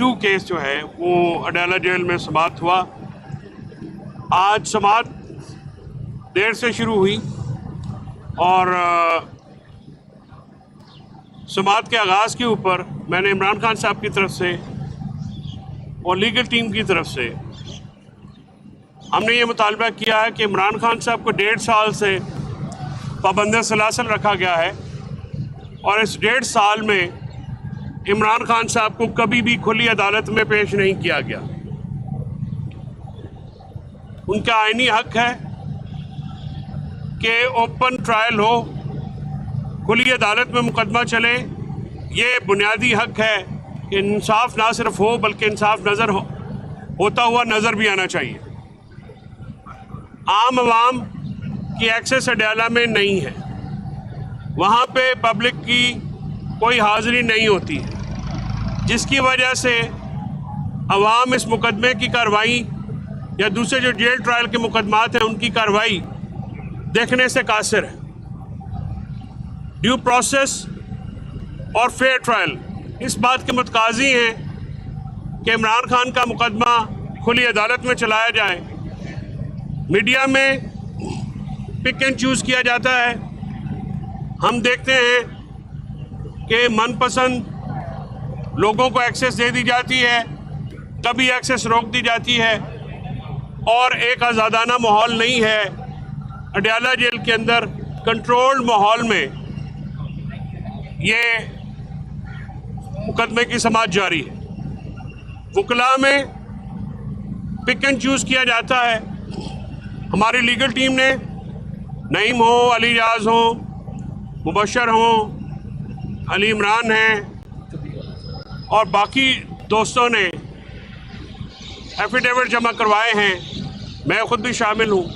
2 case جو ہے وہ اڈیالہ جیل میں سماعت ہوا. آج سماعت دیر سے شروع ہوئی اور سماعت کے آغاز کے اوپر میں نے عمران خان صاحب کی طرف سے اور لیگل ٹیم کی طرف سے ہم نے یہ مطالبہ کیا ہے کہ عمران خان صاحب کو 1.5 سال سے پابند سلاسل رکھا گیا ہے اور اس 1.5 سال میں عمران خان صاحب کو کبھی بھی کھلی عدالت میں پیش نہیں کیا گیا. ان کا آئینی حق ہے کہ اوپن ٹرائل ہو, کھلی عدالت میں مقدمہ چلے. یہ بنیادی حق ہے کہ انصاف نہ صرف ہو بلکہ انصاف ہوتا ہوا نظر بھی آنا چاہیے. عام عوام کی ایکسیس اڈیالہ میں نہیں ہے, وہاں پہ پبلک کی کوئی حاضری نہیں ہوتی ہے, جس کی وجہ سے عوام اس مقدمے کی کارروائی یا دوسرے جو جیل ٹرائل کے مقدمات ہیں ان کی کارروائی دیکھنے سے قاصر ہے. ڈیو پروسیس اور فیئر ٹرائل اس بات کے متقاضی ہیں کہ عمران خان کا مقدمہ کھلی عدالت میں چلایا جائے. میڈیا میں پک اینڈ چوز کیا جاتا ہے. ہم دیکھتے ہیں کہ من پسند لوگوں کو ایکسیس دے دی جاتی ہے, کبھی ایکسیس روک دی جاتی ہے, اور ایک آزادانہ ماحول نہیں ہے. اڈیالہ جیل کے اندر کنٹرولڈ ماحول میں یہ مقدمے کی سماعت جاری ہے. وکلاء میں پک اینڈ چوز کیا جاتا ہے. ہماری لیگل ٹیم نے نعیم ہو, علی ریاض ہوں, مبشر ہوں, علی عمران ہیں اور باقی دوستوں نے ایفیڈیوٹ جمع کروائے ہیں, میں خود بھی شامل ہوں,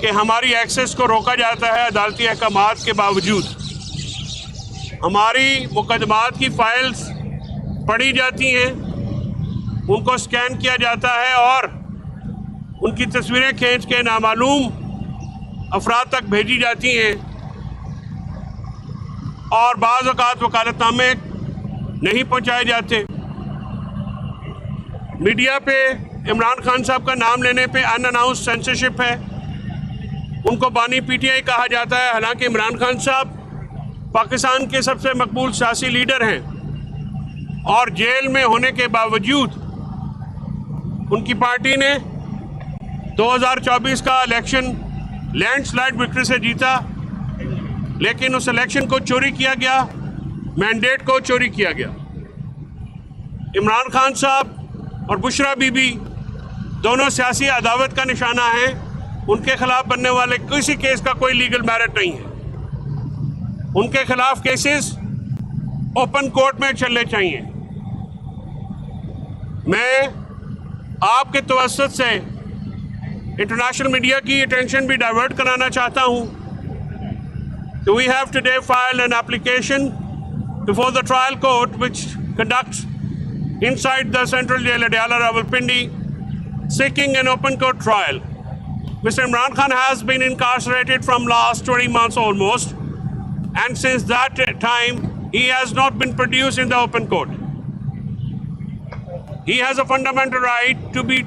کہ ہماری ایکسیس کو روکا جاتا ہے عدالتی احکامات کے باوجود. ہماری مقدمات کی فائلز پڑھی جاتی ہیں, ان کو سکین کیا جاتا ہے اور ان کی تصویریں کھینچ کے نامعلوم افراد تک بھیجی جاتی ہیں, اور بعض اوقات وکالت نامے نہیں پہنچائے جاتے. میڈیا پہ عمران خان صاحب کا نام لینے پہ ان اناؤنس سینسرشپ ہے. ان کو بانی پی ٹی آئی کہا جاتا ہے, حالانکہ عمران خان صاحب پاکستان کے سب سے مقبول سیاسی لیڈر ہیں, اور جیل میں ہونے کے باوجود ان کی پارٹی نے 2024 کا الیکشن لینڈ سلائڈ وکٹری سے جیتا, لیکن اس الیکشن کو چوری کیا گیا, مینڈیٹ کو چوری کیا گیا. عمران خان صاحب اور بشرا بی بی دونوں سیاسی عداوت کا نشانہ ہیں. ان کے خلاف بننے والے کسی کیس کا کوئی لیگل میرٹ نہیں ہے. ان کے خلاف کیسز اوپن کورٹ میں چلنے چاہیے. میں آپ کے توسط سے انٹرنیشنل میڈیا کی اٹینشن بھی ڈائیورٹ کرانا چاہتا ہوں کہ we have today filed an application before the trial court which conducts inside the Central Jail Adyala Rawalpindi seeking an open court trial. Mr. Imran Khan has been incarcerated from last 20 months almost, and since that time he has not been produced in the open court. He has a fundamental right to be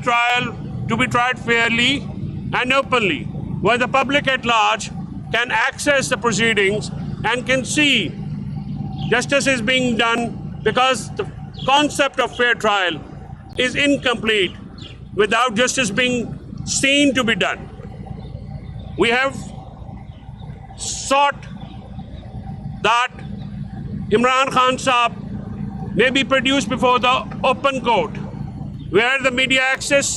tried fairly and openly, where the public at large can access the proceedings and can see justice is being done, because the concept of fair trial is incomplete without justice being seen to be done. We have sought that Imran Khan Saab may be produced before the open court, where the media access,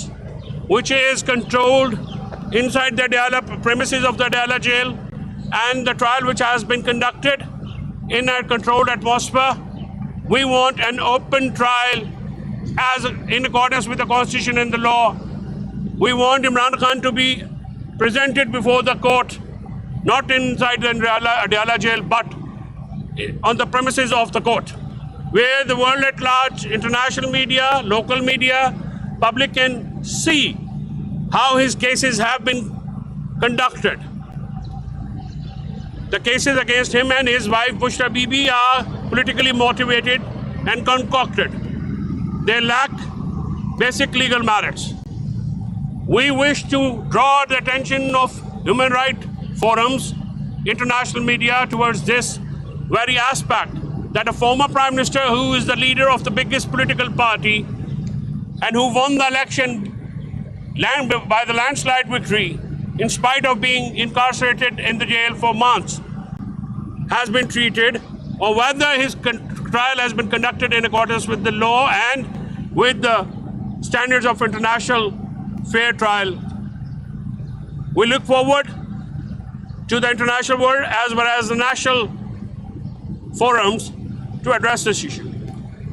which is controlled inside the Adyala premises of the Adyala jail, and the trial which has been conducted in a controlled atmosphere. We want an open trial as in accordance with the constitution and the law. We want Imran Khan to be presented before the court, not inside the Adyala jail, but on the premises of the court, where the world at large, international media, local media, public can see how his cases have been conducted. The cases against him and his wife Bushra Bibi are politically motivated and concocted. they lack basic legal merits. We wish to draw the attention of human rights forums, international media towards this very aspect, that a former Prime Minister who is the leader of the biggest political party and who won the election by the landslide victory, in spite of being incarcerated in the jail for months, has been treated, or whether his trial has been conducted in accordance with the law and with the standards of international fair trial. We look forward to the international world as well as the national forums to address this issue.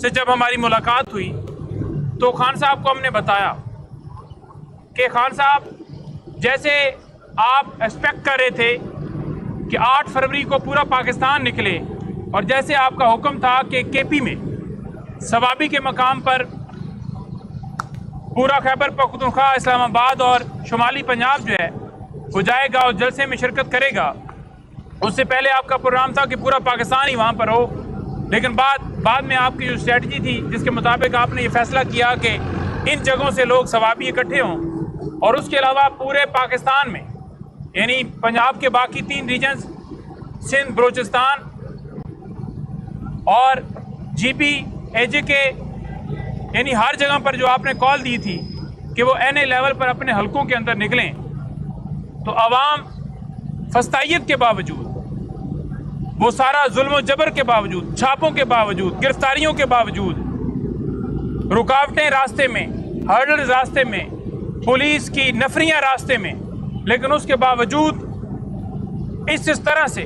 سے جب ہماری ملاقات ہوئی تو خان صاحب کو ہم نے بتایا کہ خان صاحب جیسے آپ ایکسپیکٹ کر رہے تھے کہ 8 فروری کو پورا پاکستان نکلے اور جیسے آپ کا حکم تھا کہ کے پی میں ثوابی کے مقام پر پورا خیبر پختونخوا، اسلام آباد اور شمالی پنجاب جو ہے وہ جائے گا اور جلسے میں شرکت کرے گا، اس سے پہلے آپ کا پروگرام تھا کہ پورا پاکستان ہی وہاں پر ہو، لیکن بعد میں آپ کی جو اسٹریٹجی تھی جس کے مطابق آپ نے یہ فیصلہ کیا کہ ان جگہوں سے لوگ ثوابی اکٹھے ہوں اور اس کے علاوہ پورے پاکستان میں یعنی پنجاب کے باقی 3 ریجنز سندھ، بلوچستان اور جی پی، اے جے کے، یعنی ہر جگہ پر جو آپ نے کال دی تھی کہ وہ این اے لیول پر اپنے حلقوں کے اندر نکلیں، تو عوام فستائیت کے باوجود، وہ سارا ظلم و جبر کے باوجود، چھاپوں کے باوجود، گرفتاریوں کے باوجود، رکاوٹیں راستے میں، ہرڈل راستے میں، پولیس کی نفریاں راستے میں، لیکن اس کے باوجود اس طرح سے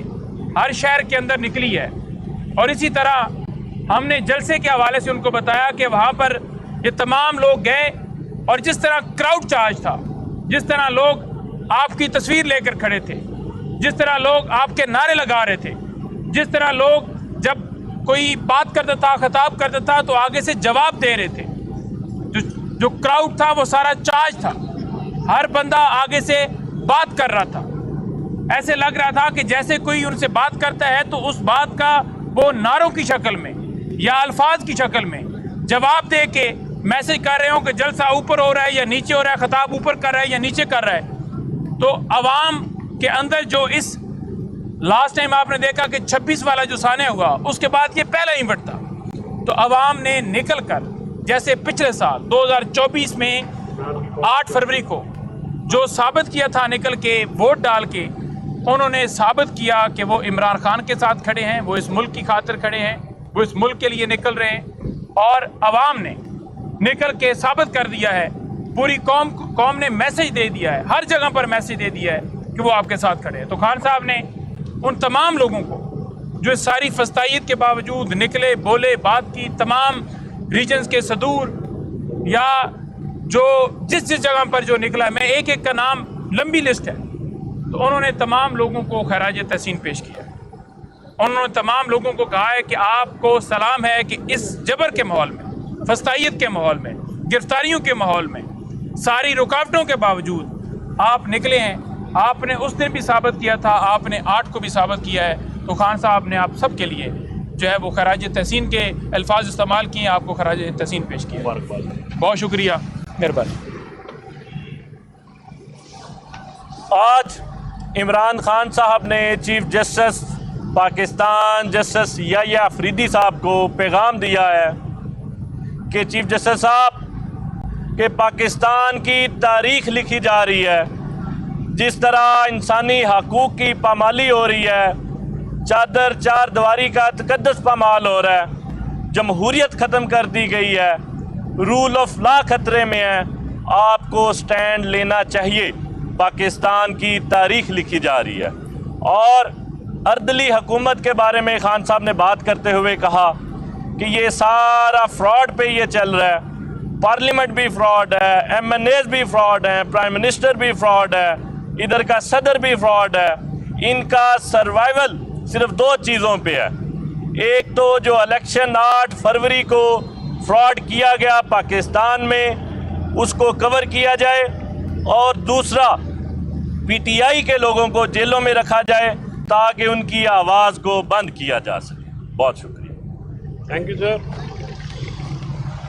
ہر شہر کے اندر نکلی ہے۔ اور اسی طرح ہم نے جلسے کے حوالے سے ان کو بتایا کہ وہاں پر یہ تمام لوگ گئے اور جس طرح کراؤڈ چارج تھا، جس طرح لوگ آپ کی تصویر لے کر کھڑے تھے، جس طرح لوگ آپ کے نعرے لگا رہے تھے، جس طرح لوگ جب کوئی بات کرتا تھا، خطاب کرتا تھا تو آگے سے جواب دے رہے تھے، جو کراؤڈ تھا وہ سارا چارج تھا، ہر بندہ آگے سے بات کر رہا تھا، ایسے لگ رہا تھا کہ جیسے کوئی ان سے بات کرتا ہے تو اس بات کا وہ نعروں کی شکل میں یا الفاظ کی شکل میں جواب دے کے میسج کر رہے ہوں کہ جلسہ اوپر ہو رہا ہے یا نیچے ہو رہا ہے، خطاب اوپر کر رہا ہے یا نیچے کر رہا ہے۔ تو عوام کے اندر جو اس لاسٹ ٹائم آپ نے دیکھا کہ 26 والا جو سانحہ ہوا، اس کے بعد یہ پہلا ایونٹ تھا، تو عوام نے نکل کر جیسے پچھلے سال 2024 میں 8 فروری کو جو ثابت کیا تھا، نکل کے ووٹ ڈال کے انہوں نے ثابت کیا کہ وہ عمران خان کے ساتھ کھڑے ہیں، وہ اس ملک کی خاطر کھڑے ہیں، وہ اس ملک کے لیے نکل رہے ہیں، اور عوام نے نکل کے ثابت کر دیا ہے، پوری قوم نے میسج دے دیا ہے، ہر جگہ پر میسج دے دیا ہے کہ وہ آپ کے ساتھ کھڑے ہیں۔ تو خان صاحب نے ان تمام لوگوں کو جو اس ساری فستائیت کے باوجود نکلے، بولے، بات کی، تمام ریجنز کے صدور یا جو جس جگہ پر جو نکلا، میں ایک ایک کا نام، لمبی لسٹ ہے، تو انہوں نے تمام لوگوں کو خراج تحسین پیش کیا۔ انہوں نے تمام لوگوں کو کہا ہے کہ آپ کو سلام ہے کہ اس جبر کے ماحول میں، فستائیت کے ماحول میں، گرفتاریوں کے ماحول میں، ساری رکاوٹوں کے باوجود آپ نکلے ہیں۔ آپ نے اس دن بھی ثابت کیا تھا، آپ نے 8 کو بھی ثابت کیا ہے، تو خان صاحب نے آپ سب کے لیے جو ہے وہ خراج تحسین کے الفاظ استعمال کیے، آپ کو خراج تحسین پیش کیا۔ بہت شکریہ، مہربانی۔ آج عمران خان صاحب نے چیف جسٹس پاکستان جسٹس یحییٰ آفریدی صاحب کو پیغام دیا ہے کہ چیف جسٹس صاحب کہ پاکستان کی تاریخ لکھی جا رہی ہے، جس طرح انسانی حقوق کی پامالی ہو رہی ہے، چادر چار دیواری کا تقدس پامال ہو رہا ہے، جمہوریت ختم کر دی گئی ہے، رول آف لا خطرے میں ہے، آپ کو سٹینڈ لینا چاہیے۔ پاکستان کی تاریخ لکھی جا رہی ہے۔ اور اردلی حکومت کے بارے میں خان صاحب نے بات کرتے ہوئے کہا کہ یہ سارا فراڈ پہ یہ چل رہا ہے، پارلیمنٹ بھی فراڈ ہے، ایم این ایز بھی فراڈ ہیں، پرائم منسٹر بھی فراڈ ہے، ادھر کا صدر بھی فراڈ ہے، ان کا سروائیول صرف 2 چیزوں پہ ہے۔ ایک تو جو الیکشن 8 فروری کو فراڈ کیا گیا پاکستان میں، اس کو کور کیا جائے، اور دوسرا پی ٹی آئی کے لوگوں کو جیلوں میں رکھا جائے تاکہ ان کی آواز کو بند کیا جا سکے۔ بہت شکریہ۔ Thank you sir.